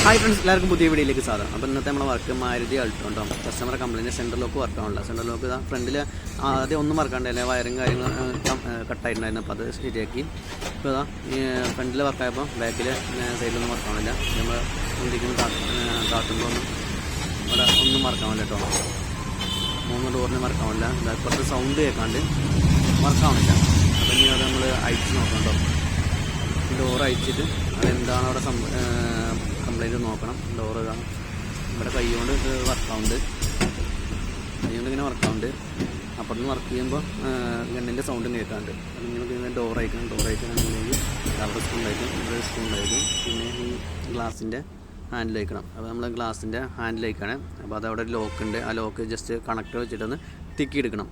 Hi friends, എല്ലാവർക്കും പുതിയ വീഡിയോയിലേക്ക് സാധനം. അപ്പോൾ ഇന്നത്തെ നമ്മുടെ വർക്ക് മാരുതി അൾട്ടോ ഉണ്ടോ. കസ്റ്റമർ കംപ്ലയിൻറ്റ് സെൻട്രൽ ലോക്ക് വർക്കാവില്ല. സെൻട്രൽ ലോക്ക് ഇതാ ഫ്രണ്ടിൽ ആദ്യം ഒന്നും വർക്കാണ്ടല്ലേ, വയറും കാര്യങ്ങൾ കട്ടായിട്ടുണ്ടായിരുന്നു. അപ്പോൾ അത് ശരിയാക്കി. ഇപ്പോൾ ഇതാ ഈ ഫ്രണ്ടിൽ വർക്കായപ്പോൾ ബാക്കിൽ സൈഡിലൊന്നും വർക്കാവില്ല. നമ്മൾ ഒന്നിരിക്കുന്ന കാട്ടുമ്പോൾ ഇവിടെ ഒന്നും വർക്കാവില്ല കേട്ടോ. 3 ഡോറിന് വർക്കാവില്ല. കുറച്ച് സൗണ്ട് കേൾക്കാണ്ട് വർക്കാവില്ല. അപ്പോൾ ഇനി അത് നമ്മൾ അയച്ച് നോക്കണം കേട്ടോ. ഡോർ അയച്ചിട്ട് അതെന്താണ് അവിടെ കംപ്ലൈൻറ്റ് നോക്കണം. ഡോറ് ഇവിടെ കൈകൊണ്ട് വർക്കാവുണ്ട്, കൈകൊണ്ട് ഇങ്ങനെ വർക്കാവുണ്ട്. അപ്പുറത്ത് വർക്ക് ചെയ്യുമ്പോൾ ഗണ്ണിൻ്റെ സൗണ്ടും കേൾക്കാണ്ട്. അതിങ്ങനെ ഡോർ അയക്കണമെന്നുണ്ടെങ്കിൽ അവിടെ സ്പൂൺ അയക്കും, ഇവിടെ സ്പൂൺ അയക്കും. പിന്നെ ഈ ഗ്ലാസിൻ്റെ ഹാൻഡിൽ അയക്കണം. അപ്പോൾ നമ്മൾ ഗ്ലാസിൻ്റെ ഹാൻഡിൽ അയക്കുകയാണ്. അപ്പോൾ അതവിടെ ഒരു ലോക്ക് ഉണ്ട്. ആ ലോക്ക് ജസ്റ്റ് കണക്ടർ വെച്ചിട്ടൊന്ന് തിക്കിയെടുക്കണം.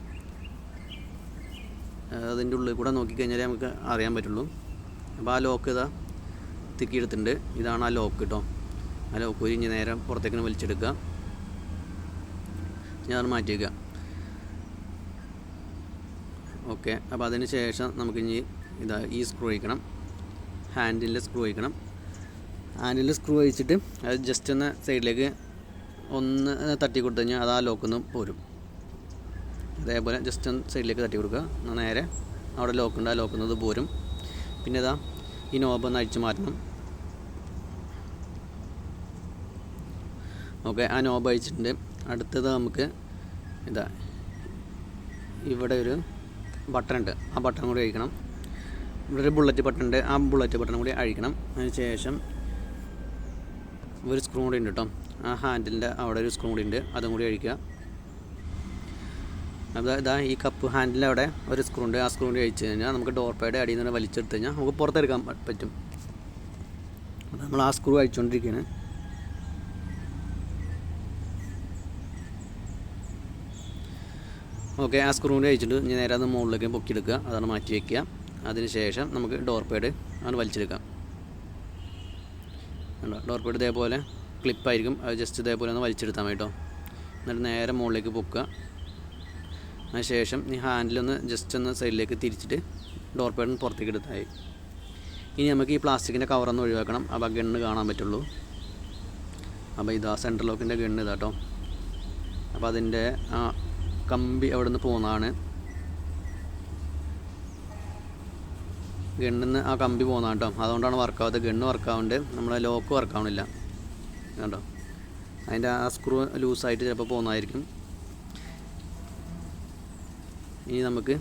അതിൻ്റെ ഉള്ളിൽ കൂടെ നോക്കിക്കഴിഞ്ഞാലേ നമുക്ക് അറിയാൻ പറ്റുള്ളൂ. അപ്പോൾ ആ ലോക്ക് ഇതാ തിക്കിയെടുത്തിട്ടുണ്ട്. ഇതാണ് ആ ലോക്ക് കേട്ടോ. ആ ലോക്ക് ഉരിഞ്ഞ് നേരെ പുറത്തേക്ക് വലിച്ചെടുക്കുക. ഞാൻ മാറ്റി വയ്ക്കുക. ഓക്കെ. അപ്പോൾ അതിന് ശേഷം നമുക്കിനി ഇതാ ഈ സ്ക്രൂ അഴിക്കണം. ഹാൻഡിലിൻ്റെ സ്ക്രൂ അഴിക്കണം. ഹാൻഡിലിൽ സ്ക്രൂ അഴിച്ചിട്ട് അത് ജസ്റ്റ് ഒന്ന് സൈഡിലേക്ക് ഒന്ന് തട്ടി കൊടുത്തു കഴിഞ്ഞാൽ അത് ആ ലോക്കൊന്ന് പോരും. അതേപോലെ ജസ്റ്റ് ഒന്ന് സൈഡിലേക്ക് തട്ടി കൊടുക്കുക. നേരെ അവിടെ ലോക്കുണ്ട്, ആ ലോക്കുന്നത് പോരും. പിന്നെ ഇതാ ഈ നോബ് ഒന്ന് അഴിച്ച് മാറ്റണം. ഓക്കെ, ആ നോബ് അഴിച്ചിട്ടുണ്ട്. അടുത്തത് നമുക്ക് ഇതാ ഇവിടെ ഒരു ബട്ടൺ ഉണ്ട്, ആ ബട്ടൺ കൂടി അഴിക്കണം. ഇവിടെ ഒരു ബുള്ളറ്റ് ബട്ടൺ ഉണ്ട്, ആ ബുള്ളറ്റ് ബട്ടൺ കൂടി അഴിക്കണം. അതിന് ശേഷം ഒരു സ്ക്രൂ കൂടി ഉണ്ട് കേട്ടോ. ആ ഹാൻഡിലിൻ്റെ അവിടെ ഒരു സ്ക്രൂ കൂടി ഉണ്ട്, അതും കൂടി അഴിക്കുക. അപ്പോൾ ഇതാ ഈ കപ്പ് ഹാൻഡിൽ അവിടെ ഒരു സ്ക്രൂ ഉണ്ട്, ആ സ്ക്രൂ കൂടി അഴിച്ച് കഴിഞ്ഞാൽ നമുക്ക് ഡോർ പാഡ് അടിയിൽ നിന്ന് വലിച്ചെടുത്ത് കഴിഞ്ഞാൽ നമുക്ക് പുറത്തെടുക്കാൻ പറ്റും. നമ്മൾ ആ സ്ക്രൂ അഴിച്ചുകൊണ്ടിരിക്കുകയാണ്. ഓക്കെ, ആ സ്ക്രൂ കൂടി അഴിച്ചിട്ട് ഇനി നേരെ അത് മുകളിലേക്ക് പൊക്കിയെടുക്കുക. അതാണ് മാറ്റി വയ്ക്കുക. അതിന് ശേഷം നമുക്ക് ഡോർ പാഡ് ആണ് വലിച്ചെടുക്കാം. ഡോർ പാഡ് ഇതേപോലെ ക്ലിപ്പായിരിക്കും, അത് ജസ്റ്റ് ഇതേപോലെ ഒന്ന് വലിച്ചെടുത്താൽ മതി കേട്ടോ. എന്നിട്ട് നേരെ മുകളിലേക്ക് പൊക്കുക. അതിനുശേഷം ഈ ഹാൻഡിലൊന്ന് ജസ്റ്റ് ഒന്ന് സൈഡിലേക്ക് തിരിച്ചിട്ട് ഡോർ പാഡിന് പുറത്തേക്ക് എടുത്തായി. ഇനി നമുക്ക് ഈ പ്ലാസ്റ്റിക്കിൻ്റെ കവറൊന്ന് ഒഴിവാക്കണം. അപ്പോൾ ഗണ്ണ് കാണാൻ പറ്റുള്ളൂ. അപ്പോൾ ഇതാ സെൻട്രൽ ലോക്കിൻ്റെ ഗണ്ണ് ഇതാട്ടോ. അപ്പോൾ അതിൻ്റെ ആ കമ്പി അവിടെ നിന്ന് പോകുന്നതാണ്. ഗണ്ണിൽ നിന്ന് ആ കമ്പി പോകുന്നതാണ് കേട്ടോ. അതുകൊണ്ടാണ് വർക്കാവാത്തത്. ഗണ്ണ് വർക്കാവുന്നുണ്ട്, നമ്മളെ ലോക്ക് വർക്കാവണില്ല കേട്ടോ. അതിൻ്റെ ആ സ്ക്രൂ ലൂസായിട്ട് ചിലപ്പോൾ പോകുന്നതായിരിക്കും. ഇനി നമുക്ക്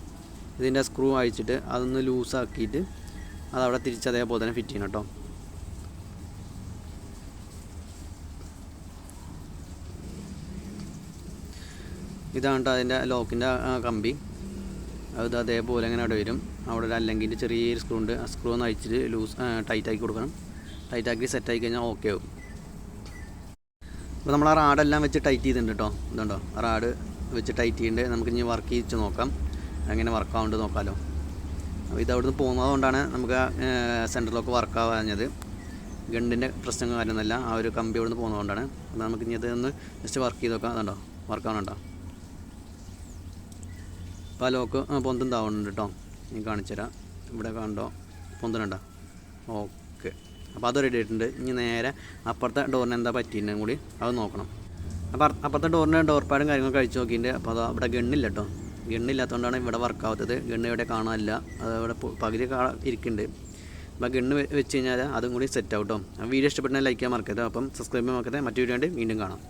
ഇതിൻ്റെ സ്ക്രൂ അഴിച്ചിട്ട് അതൊന്ന് ലൂസാക്കിയിട്ട് അതവിടെ തിരിച്ച് അതേപോലെ തന്നെ ഫിറ്റ് ചെയ്യണം കേട്ടോ. ഇതാണ് കേട്ടോ അതിൻ്റെ ലോക്കിൻ്റെ കമ്പി. അത് അതേപോലെ അങ്ങനെ അവിടെ വരും. അവിടെ ഒരു അല്ലെങ്കിൻ്റെ ചെറിയൊരു സ്ക്രൂ ഉണ്ട്, ആ സ്ക്രൂ ഒന്ന് അഴിച്ചിട്ട് ടൈറ്റാക്കി കൊടുക്കണം. ടൈറ്റാക്കി സെറ്റാക്കി കഴിഞ്ഞാൽ ഓക്കെ ആവും. അപ്പോൾ നമ്മൾ ആ റാഡെല്ലാം വെച്ച് ടൈറ്റ് ചെയ്തിട്ടുണ്ട് കേട്ടോ. ഇതുണ്ടോ, റാഡ് വെച്ച് ടൈറ്റ് ചെയ്യുന്നുണ്ട്. നമുക്ക് ഇനി വർക്ക് ചെയ്യിച്ച് നോക്കാം, എങ്ങനെ വർക്കാവുണ്ട് നോക്കാമല്ലോ. അപ്പോൾ ഇത് അവിടുന്ന് പോകുന്നതുകൊണ്ടാണ് നമുക്ക് സെൻട്രൽ ലോക്ക് വർക്കാവാഞ്ഞത്. ഗണ്ണിൻ്റെ പ്രശ്നങ്ങൾ കാര്യമൊന്നുമല്ല, ആ ഒരു കമ്പി അവിടുന്ന് പോകുന്നതുകൊണ്ടാണ്. അപ്പോൾ നമുക്ക് ഇനി അതൊന്ന് ജസ്റ്റ് വർക്ക് ചെയ്ത് നോക്കാം. അതുണ്ടോ, വർക്കാവുന്നുണ്ടോ. അപ്പോൾ ആ ലോക്ക് പൊന്തും താവുന്നുണ്ട് കേട്ടോ. ഞാൻ കാണിച്ചു തരാം. ഇവിടെ കണ്ടോ, പൊന്തുന്നുണ്ടോ. ഓക്കെ, അപ്പോൾ അത് റെഡി ആയിട്ടുണ്ട്. ഇനി നേരെ അപ്പുറത്തെ ഡോറിന് എന്താ പറ്റിയിട്ടുണ്ടെങ്കിൽ കൂടി അത് നോക്കണം. അപ്പോൾ അപ്പുറത്തെ ഡോറിന് ഡോർ പാഡും കാര്യങ്ങളൊക്കെ കഴിച്ച് നോക്കിയിട്ടുണ്ട്. അപ്പോൾ അത് അവിടെ ഗണ്ണില്ല കേട്ടോ. ഗണ്ണില്ലാത്തതുകൊണ്ടാണ് ഇവിടെ വർക്കാവാത്തത്. ഗണ്ണ് ഇവിടെ കാണാനില്ല, അത് ഇവിടെ പകുതി ഇരിക്കുന്നുണ്ട്. അപ്പോൾ ഗണ്ണ് വെച്ച് കഴിഞ്ഞാൽ അതും കൂടി സെറ്റ് ആവും കേട്ടോ. വീഡിയോ ഇഷ്ടപ്പെട്ടാൽ ലൈക്ക് ചെയ്യാൻ മറക്കരുത്. അപ്പം സബ്സ്ക്രൈബ് ചെയ്യാൻ മറക്കരുത്. മറ്റു വീഡിയോ വീണ്ടും കാണാം.